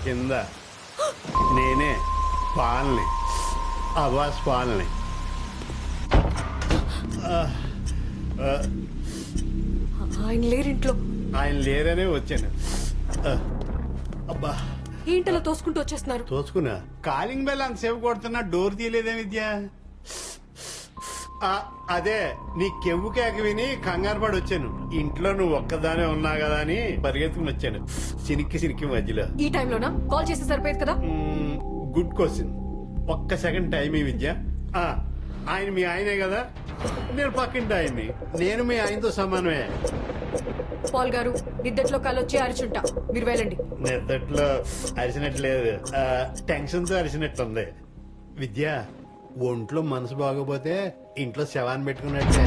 కింద నేనే పాల్ని అవాస్ పాల్ని. ఆయన లేరింట్లో. ఆయన లేరనే వచ్చాను. అబ్బా ఏంటలా తోసుకుంటూ వచ్చేస్తున్నారు? తోసుకున్నా కాలింగ్ బెల్ అంతసేపు కొడుతున్నా డోర్ తీయలేదే విద్య. అదే నీ కెవ్వు కేక విని కంగారు పడి వచ్చాను. ఇంట్లో నువ్వు ఒక్కదానే ఉన్నా కదా అని పరిగెత్తుకుని వచ్చాను. సినికి మధ్యలో. ఈ టైంలోనా కాల్ చేస్తే సరిపోయేది కదా. Good question. ఒక్క సెకండ్ టైం ఈ విద్య. ఆయన మీ ఆయనే కదా, నేను పక్కింటి ఆయన్ని. నేను మీ ఆయనతో సమానమే. పాల్ గారు నిద్దట్లో కాలొచ్చి అరిచుంటా, మీరు వెళ్ళండి. నిద్దట్లో అరిచినట్లేదు, టెన్షన్ తో అరిచినట్టుంది. విద్య ఒంట్లో మనసు బాగోపోతే ఇంట్లో శవాన్ని పెట్టుకున్నట్టే.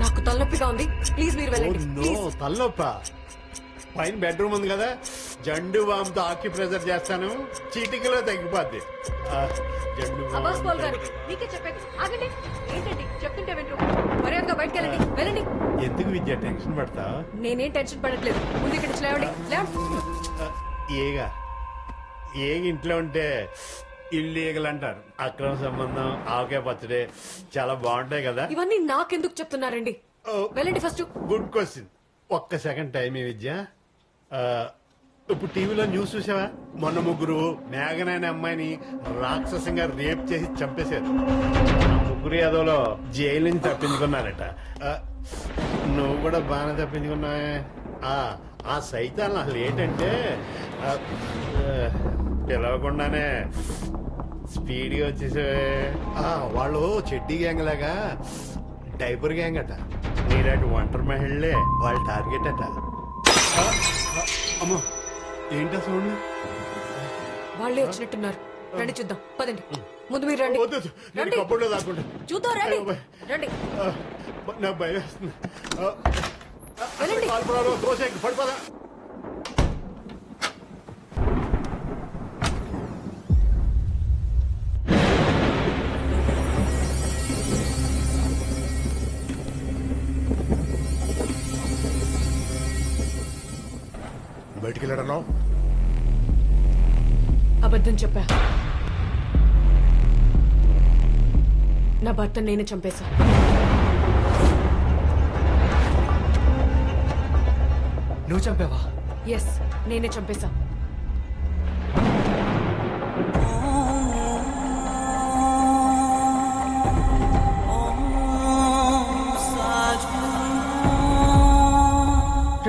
నాకు తలనొప్పిగా ఉంది, ప్లీజ్ మీరు వెళ్ళండి. తలనొప్ప? పైన బెడ్రూమ్ ఉంది కదా, జండు బాంతో ఆక్కి ప్రెజర్ చేస్తాను, చీటికలో తగ్గిపోద్ది. అబ్బాస్ పాల్ గారు నీకే చెప్పేది, ఆగండి. ఏంటండి చెప్తుంటే వింటూ మర్యాదగా బయటకు వెళ్ళండి, వెళ్ళండి. ఎందుకు విద్య టెన్షన్ పడతా? నేనేం టెన్షన్ పడట్లేదు, ముందు ఇక్కడ నుంచి లేవండి. ఏగా ఇంట్లో ఉంటే ఇల్లీగల్ అంటారు. అక్రమ సంబంధం, ఆవకాయ పచ్చడి చాలా బాగుంటాయి కదా. ఇవన్నీ నాకెందుకు చెప్తున్నారండి? వెళ్ళండి ఫస్ట్. Good question. ఒక్క సెకండ్ టైం ఈ విద్య. ఇప్పుడు టీవీలో న్యూస్ చూసావా? మొన్న ముగ్గురు మేఘన అనే అమ్మాయిని రాక్షసంగా రేప్ చేసి చంపేశారు. ముగ్గురు యాదవ్లో జైలు నుంచి తప్పించుకున్నారట. నువ్వు కూడా బాగానే తప్పించుకున్నావే. ఆ సైతాన్ అసలు ఏంటంటే పిలవకుండానే స్పీడ్గా వచ్చేసే. వాళ్ళు చెడ్డీ గ్యాంగ్ లాగా డైపర్ గ్యాంగ్ అట. నీలాంటి ఒంటరి మహిళలే వాళ్ళ టార్గెట్ అట. అమ్మో ఏంటా సౌండ్? వాళ్ళే వచ్చినట్టున్నారు, రండి చూద్దాం. పదండి, ముందు మీరు రండి. నేను కప్పుడులో దాక్కుంటా. చూద్దాం, రండి రండి. నాకు భయం వేస్తుంది. వెళ్ళండి. దోశ పడిపోదా? బయటికి వెళ్ళడన్నా? అబద్ధం చెప్పా. నా భర్త నేనే చంపేశా. నువ్వు చంపావా? ఎస్, నేనే చంపేశా.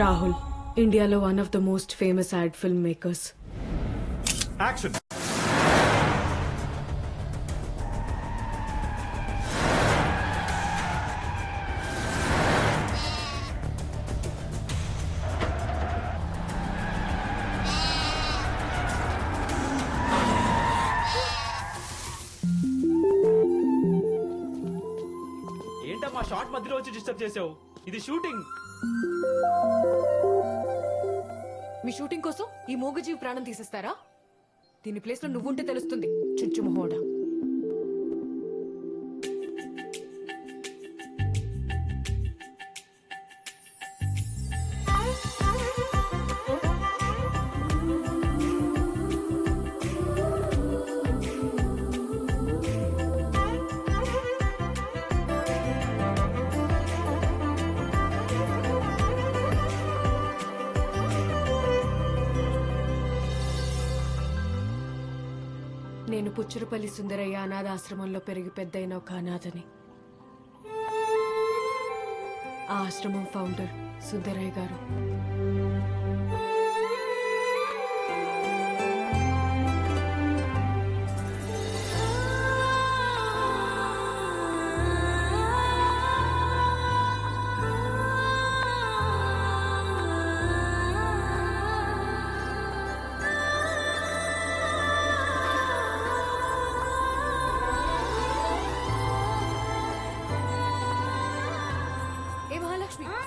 రాహుల్, ఇండియాలో one of the most famous ad film makers. Action. ఏంటమ్మా షార్ట్ మధ్యలో వచ్చి డిస్టర్బ్ చేసావు? ఇది షూటింగ్. మీ షూటింగ్ కోసం ఈ మూగజీవి ప్రాణం తీసేస్తారా? దీని ప్లేస్ లో నువ్వుంటే తెలుస్తుంది, చుంచు మొహోడా. నేను పుచ్చురుపల్లి సుందరయ్య అనాథాశ్రమంలో పెరిగి పెద్దయిన ఒక అనాథని. ఆ ఆశ్రమం ఫౌండర్ సుందరయ్య గారు.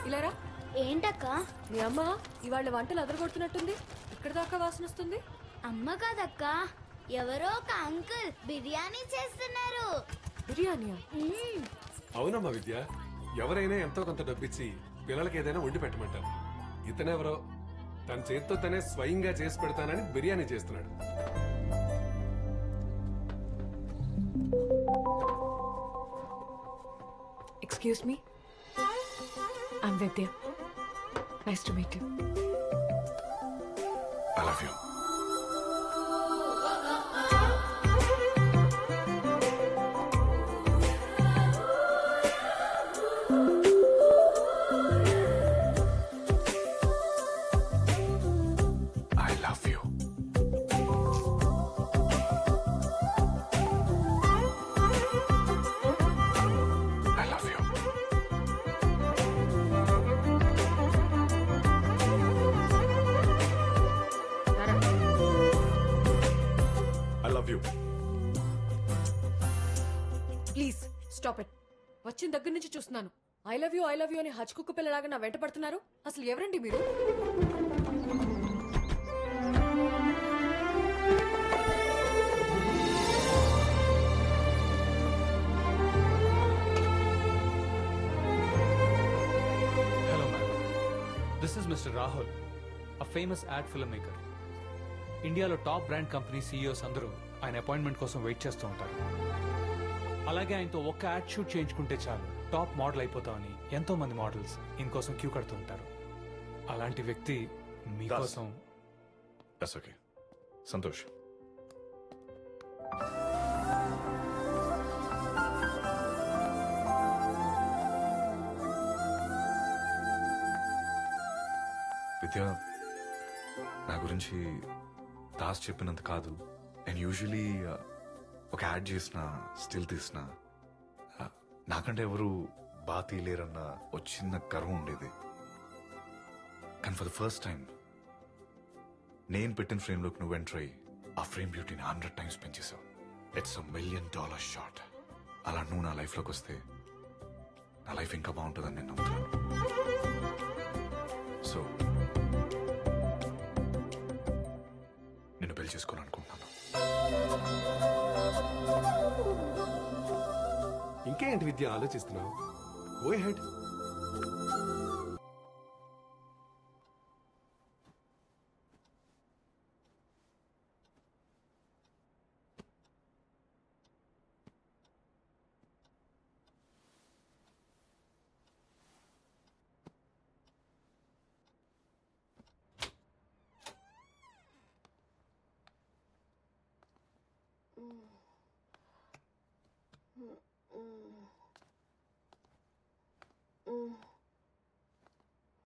ఇలారా. ఏంటక్క? మీ అమ్మ ఇవాళ వంటలు అదరగొడుతున్నట్టుంది. ఇక్కడ దాకా వాసన వస్తుంది. అమ్మ కాదక్క, ఎవరో ఒక అంకుల్ బిర్యానీ చేస్తున్నారు. బిర్యానీయా? అవునమ్మా విద్య, ఎవరైనా ఎంతో కొంత డబ్బిచ్చి పిల్లలకి ఏదైనా వండి పెట్టమంటారు. ఇతనెవరో తన చేతితో తనే స్వయంగా చేసి పెడతానని బిర్యానీ చేస్తున్నాడు. Excuse me, I'm Vidya. Nice to meet you. I love you. Please stop it. వచ్చిన దగ్గర నుంచి చూస్తున్నాను. ఐ లవ్ యూ అని హచ్ కుక్క పిల్లలాగా నా వెంట పడుతున్నారు. అసలు ఎవరండి మీరు? Hello, ma'am. This is Mr. Rahul, a famous ad filmmaker. ఇండియాలో టాప్ బ్రాండ్ కంపెనీ సీఈఓస్ అందరూ ఆయన అపాయింట్మెంట్ కోసం వెయిట్ చేస్తూ ఉంటారు. అలాగే ఆయనతో ఒక్క యాడ్ షూట్ చేయించుకుంటే చాలు టాప్ మోడల్ అయిపోతామని ఎంతో మంది మోడల్స్ ఇంకోసం క్యూ కడుతూ ఉంటారు. అలాంటి వ్యక్తి మీకోసం. ఓకే సంతోష్. విద్య, నా గురించి దాస్ చెప్పినంత కాదు. నేను యూజువలీ ఒక యాడ్ చేసిన స్టిల్ తీసిన నాకంటే ఎవరు బాగా తీయలేరన్న ఒక చిన్న గర్వం ఉండేది. కానీ ఫర్ ద ఫస్ట్ టైం నేను పెట్టిన ఫ్రేమ్లోకి నువ్వు ఎంటర్ అయ్యి ఆ ఫ్రేమ్ బ్యూటీని 100 times పెంచేసావు. It's $1 million shot. అలా నువ్వు నా లైఫ్లోకి వస్తే నా లైఫ్ ఇంకా బాగుంటుందని నేను నమ్ముతున్నాను. సో నిన్ను పెళ్లి చేసుకోవాలనుకుంటున్నాను. ఇంకేంటి విద్య ఆలోచిస్తున్నావు? Go head.